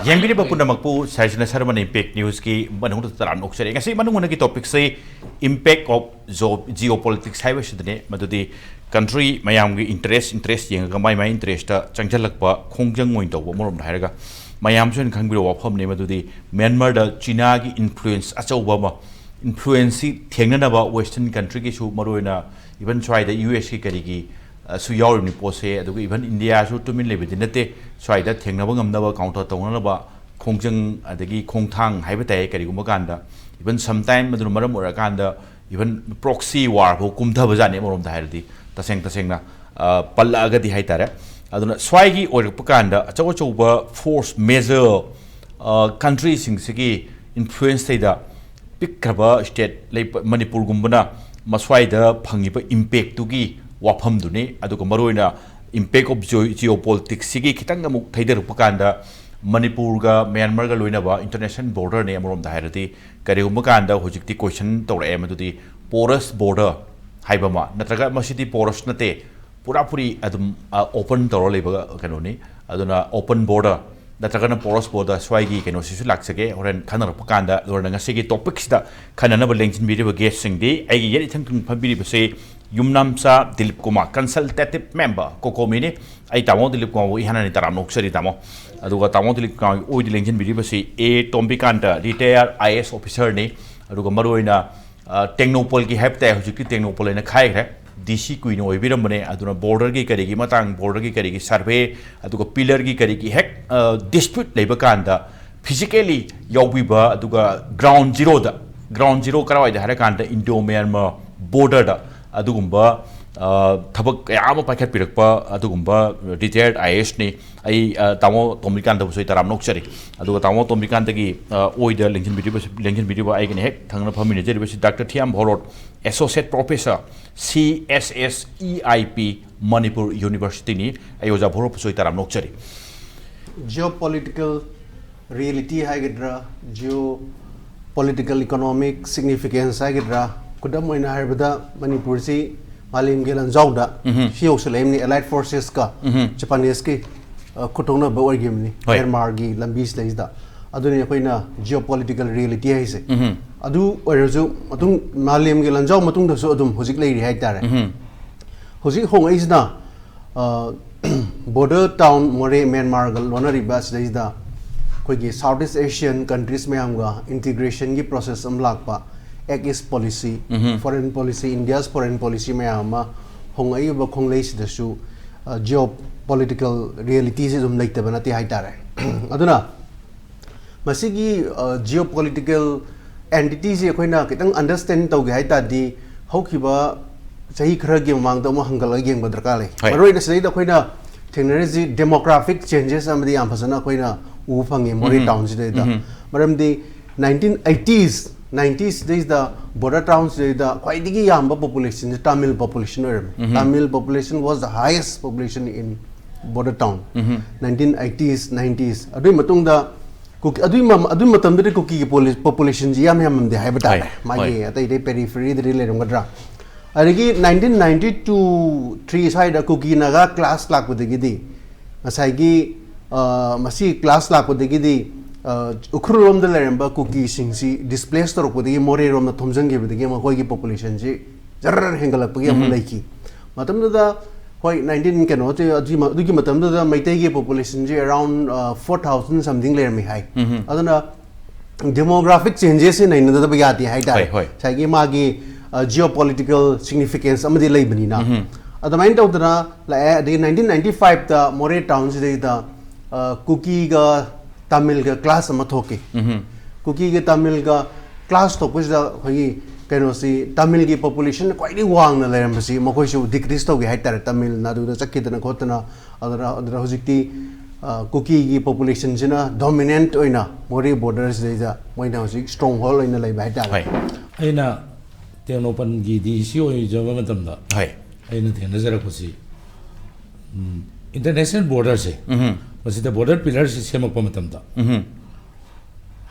Yang bini bapun nama aku saya jelas ada mana impact news ki mana untuk terang okser. Yang sih mana mana ki topik saya impact of geopolitics hai wes itu madu di country mayam ki interest yang gamai interest ta cangjalak pa khongjang ngoin tau morom dah harga mayam suan khang biro wapam ni madu di Myanmar da China ki influence acau ba influence thiengna na ba western country ki su maroina even try the US ki kari ki su yaw ni pose adu even India su tumin lebe dinate swai da thengna ba ngamna ba counter tawna ba khongjang adagi khongthang haiba tai kari gumba kanda even sometime madu maram ora kanda even proxy war ho kumtha ba jane morom da hairdi taseng na palla aga di haitare aduna swai gi or pakanda achaw ba force measure country sing sigi influence da pikraba state like Manipur gumbana maswai da phangi ba impact tu gi wafam duni aduga maroina impact of geopolitics sigi kitang amuk thaider pakanda Manipur ga Myanmar ga loina ba international border ne amorom da hairati kari umakanda hojikti question tawra em adudi porous border haiba ma natraga masiti porous nate puri adum open tawra leba kanoni aduna open border natraga porous border swagi keno sisu laksage horen khanar pakanda lorna ngasigi topics da khanana ba lengchin biri ba guest singdi ai yeri thang phabiri ba se Yumnamsa Dilip Kumar consultative member kokomini ai tamo Dilip Kumar ihana ni taram noksari tamo aduga tamo Dilip Kumar oi dilengin biri basi a tombikanta retired IS officer ni aduga maroina technopol ki hepta hujiki technopol na khai re DC queen oi biram bane aduna border ki karigi matang border ki karigi survey aduga pillar ki karigi hek dispute leiba kanda physically yawbiba aduga ground zero karawai da hara kanda Indo Myanmar border da adugumba thabak yama pakhat pirakpa adugumba retired IS ni ai tamo tombikan da soi taram noksari aduga tamo tombikan da gi oida lengin video ai gane hek thangna phamine jeri basi Dr. Thiam Bhorot associate professor CSSEIP Manipur University ni ai oja Bhorot soi taram noksari geopolitical reality haigidra geopolitical economic significance haigidra kudam moina harbada Manipur si malim gelan zawda hiyo selaim ni allied forces ka Japanese ki kutongna ba orgim ni Myanmar gi lambis leisda aduni koina geopolitical reality haise adu oreju matung malim gelan zaw matung da so adum hojik leiri hai tare hojik hong aisna border town more Myanmar gal lonari bas leisda koi gi Southeast Asian countries me amga integration gi process am lakpa Ex policy, foreign policy, India's foreign policy mayama hongai ba khonglais dasu geopolitical realities is like the banati haitare aduna masigi geopolitical entities e koina kitang understand tau ge haita di haukiba sahi khara ge mang da ma hangal ge ngba darka le maroi na sei da koina technology demographic changes amdi am phasana koina u phange mori towns de da maram di 1980s 90s there is the border towns there is the quite the yamba population the Tamil population Tamil population was the highest population in border town 1980s 90s adu matung da adu matam de cookie population ji yam de hai bata magi atai de periphery de le rongadra arigi 1992 3 side da cookie naga class lak budegi di asai gi masi class lak budegi di Ukhurom the Leramba cookie singsi displaced or put the more rom the Thomsang with the game of Hogi population. Jarran Hengalapagam Laki. Matam the Hoi 19 cannot do Matam the Maitegi population around 4,000 something layer me high. Other demographic changes in another Bagati high. Sagi Magi geopolitical significance Amadi Labanina. At the mind of the 1995 the More towns the cookie Tamil ga class ama thoke cookie ga Tamil ga class to kuch da hoi keno si Tamil gi population quite wang na leram si mokoi su decrease to ge haitar Tamil nadu da chakidana khotna adra hojikti cookie gi population jina dominant oina mori borders de ja moina hojik stronghold oina lai haitar aina tenopan gi di si oi jama matam da ꯑꯩꯅ ꯊꯦꯡꯅꯖꯔꯛꯄꯁꯤ international border se masida border pillar se semakpa matamda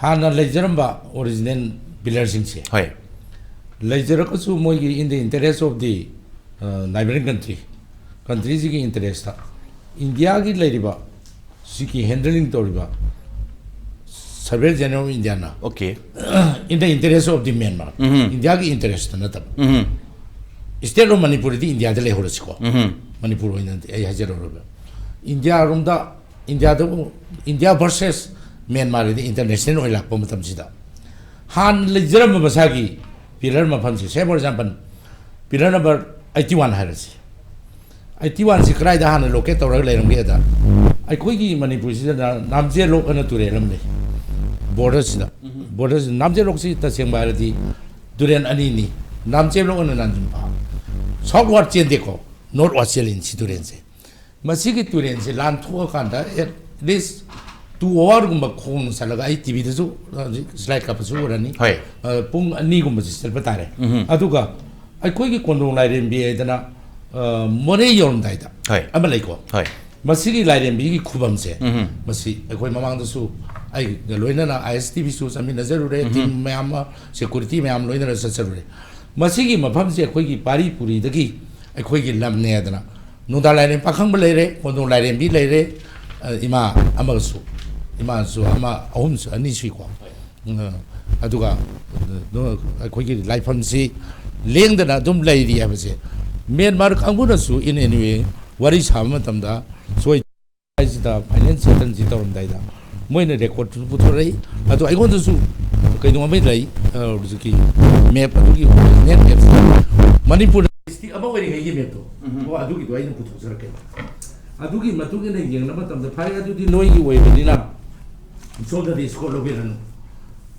hana leijaramba original pillar sing se hoi leijarakasu moigi in the interest of the neighboring countries ki interest ta India ki leiriba siki handling toriba Surveyor General of India na okay in the interest of the Myanmar India ki interest na tab state of Manipur di India de le horasiko Manipur hoina ai hajar oroba India rumda India versus Myanmar di international oil lakpa matam sida han lejaram basagi pillar mafam si say for example pillar number 81 harasi 81 si krai da han locate tawra leiram ge da ai koi gi Manipur sida namje lok ana ture lam le border sida border namje lok si ta seng ba di duren ani ni namje lok ana nan pa southward chen de ko northward chen si duren se masigi turen se lan thuwa kanda at least 2 hour gumba khong salaga ai tv da su slide ka pasu rani hoi pung ani gumba si sel patare aduga ai koi gi kondong lai ren bi dana more yorum dai da hoi ama lai ko hoi masigi lai ren bi gi khubam se masi ai koi mamang da su ai loina na ISTV su sami nazaru re team mayam security mayam loina na sasaru re masigi mafam se koi gi pari puri da gi ai koi gi lam ne dana Nunda lain pakang belere, kondong lain bilere, ima amasu ama ahum su ani sui kwa. Aduga, kau kiri life fancy, leng dana dum lay dia bese. Myanmar kampuna su in anyway, wari sama tamda, so kita finance dan kita orang dah ida. Moi ni record tu putar lagi, adu aku tu su, kau itu apa lagi, rezeki map adu ki net map. Manipur apa wari kayak gini tu? Wah, aduh gitu aja putus serket. Aduh gitu, matu gitu yang nama tamda payah aduh di noi gitu wari berdina. So dari sekolah beran,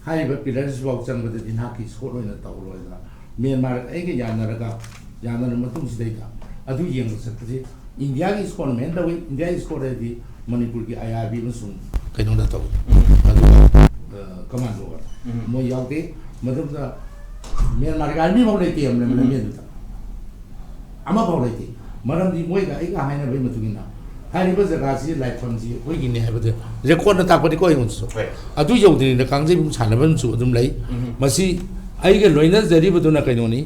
hai berpilih sebab jangan berdina haki sekolah ini tahu loh itu. Myanmar, ini jangan ada matu mesti dah. Aduh yang seperti India ki sekolah mana tahu? India sekolah di Manipur ki IRB masuk. Kau dah tahu. Aduh, komando. Mau yang tu, matu tu Myanmar kami mau lagi tiam mana Myanmar tu. Ama bawa lagi, malam di muai ka, ika hanya bayi matugina. Hari ni pasal kasih live fancy, kau gini apa tu? Rekod nak tak kau yang unsu. Adu jauh ni nak kangsi pun sana pun unsu, tu mulai. Masih, ayi ke loina jadi betul nak kau ni,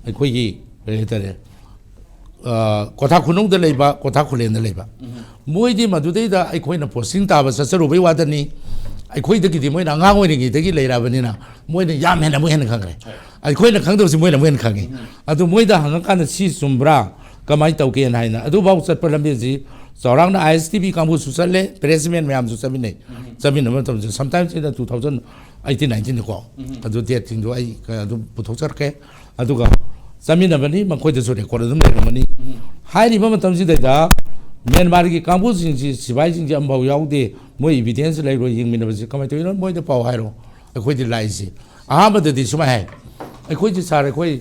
kau gini, itu dia. Kota kunung dah leba, kota kulen dah leba. Muai di madu dah ida, kau ni posting tahu sesuatu rupai wadah ni. Kau itu kita muai nangang muai ni kita kita lera bani na. Muai ni jam hendak muai hendak kangre. Kau ni kang tu si muai nak muai kangge. Adu muai dah hangat kan si sumbra, kamai tahu kian hai na. Adu bau set perlambi si. Seorang na ISTV kamu susah le, presiden macam susah bini. Zaman nama tu sometimes itu 2018-19 ni kau. Adu dia tinggal ai, adu putus terke. Adu kau. Zaman nama ni makoi tu sudah korang tu nama ni. Hai ni macam tu si dah. Myanmar ki kampus sing sibai sing jam bau yau de moi evidence lai ro ying min ba si kamai to ino moi de pau hai ro khoi di lai si aham de di suma hai khoi ji sar khoi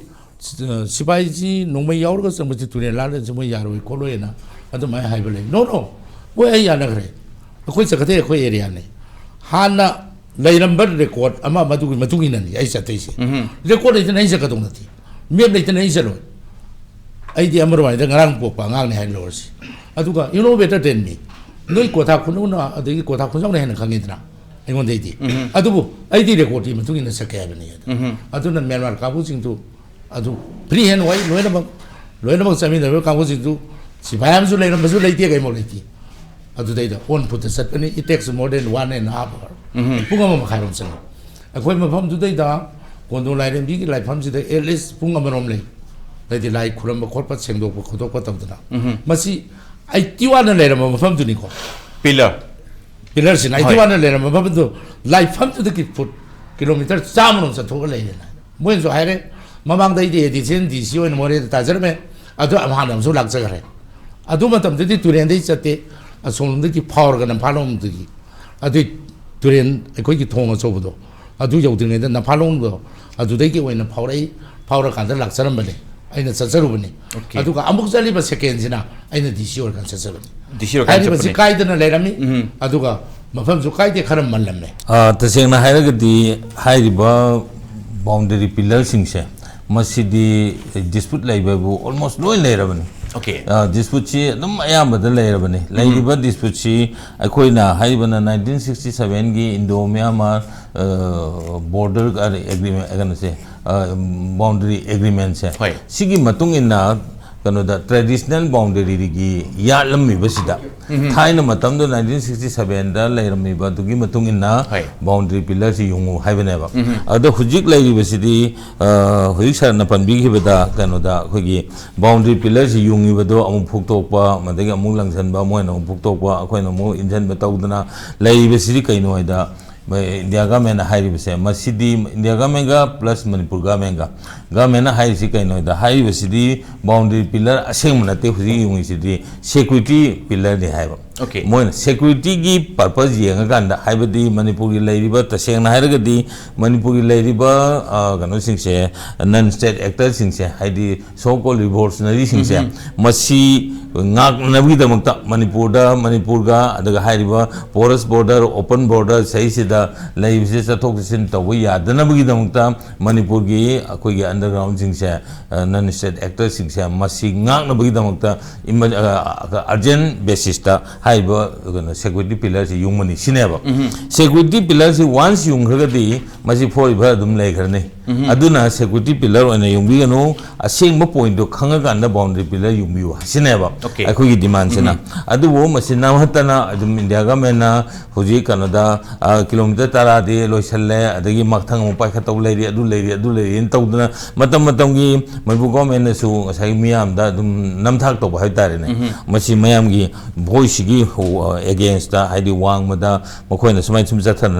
sibai ji nongmai yau ro sam ji tu ne la de moi ya ro ko lo na adu mai hai ba le no moi ai ya na kre khoi sa kate khoi area ne hana lai number record ama madu gi na ni ai sa te si record de na isa ka dong na ti mem de na isa lo ai di amro mai de ngarang po pa ngang ne hai lo si aduga innovator den ni noi kota khunu na adigi kota khunjang ne hen khangi dna engon dei di adubu ai di record ti matu ina sakya bani aduna Myanmar kabu sing tu adu free hand wai loina bang sami da kabu sing tu si bayam su leina basu lei ti ga mo lei ti adu dei da on put the set ni it takes more than 1.5 hour punga ma khairom sang akoi ma pham du dei da kondong lai ren bi ki lai pham si da at least punga ma rom lei dei di lai khuram ba khot pa sengdok ba khodok pa tam da masi ai tiwana le ram mafam tu ni ko pillar sin ai tiwana le ram mafam tu life fam tu ki foot kilometer samron sa thog le na moin so haire mamang dai de di sen di sio en more ta jar me adu amhan am so lag sa gare adu matam de turen dei chate asong de ki power ga na phalom de ki adu turen ko ki thong so bodo adu yau de ne na phalom do adu dei ki wena power ka da lag saram bale aina sasaruba ni aduga amuk jali ba second sina aina disior kan sasaruba disior kan sasaruba ai kai dana lerami aduga mafam su kai de kharam mallamme taseng na haira di hairi ba boundary pillar sing se masidi dispute laibabu almost loy lairabani Okay. Dispute chi dum ayambada lairabani laiba dispute chi akoina haibana 1967 gi Indo Myanmar border agreement agana se boundary agreement se sigi matung inna kano da traditional boundary gi yalam basida thaina matam do 1967 da lairami ba dugi matung inna boundary pillar si yungu haibane ba ada hujik lairi basidi hujik sar na panbi gi bada kano da khogi boundary pillar si yungi bado amu phuktok pa madagi amu langsan ba moina amu phuktok pa akoina mo injan ba tawdana lairi basidi kaino ida India government high base masidi India government plus Manipur government high si kaino da high basidi boundary pillar aseng manate huji yung sidi security pillar de high Okay. Moin security gi purpose yenga ganda haibadi Manipur gi lairiba taseng na hairagadi Manipur gi lairiba gano singse non state actors singse haidi so called revolutionary singse masi ngak nabi da makta Manipur ga adaga hairiba porous border open border sai sida laibse chathok sin tawi yadana bi da makta Manipur gi akoi gi underground singse non state actors singse masi ngak nabi da makta urgent basis ta haiba security pillar si yung mani sineba security pillar si once yung khagadi masi foi ba dum lai kharne aduna security pillar ona yung bi no aseng ma point do khanga ganda boundary pillar yung bi sineba akoi gi demand sina adu wo masina hatana adum India ga mena hoji kanada kilometer tara de loisalle adagi makthang mo pai khataw leiri adu leiri in tawduna matam gi Manipur government su sai miyam da dum namthak to ba haitare ne masi mayam gi voice gi against the Heidi Wang Mada Mokoina Sumai Sumzatan.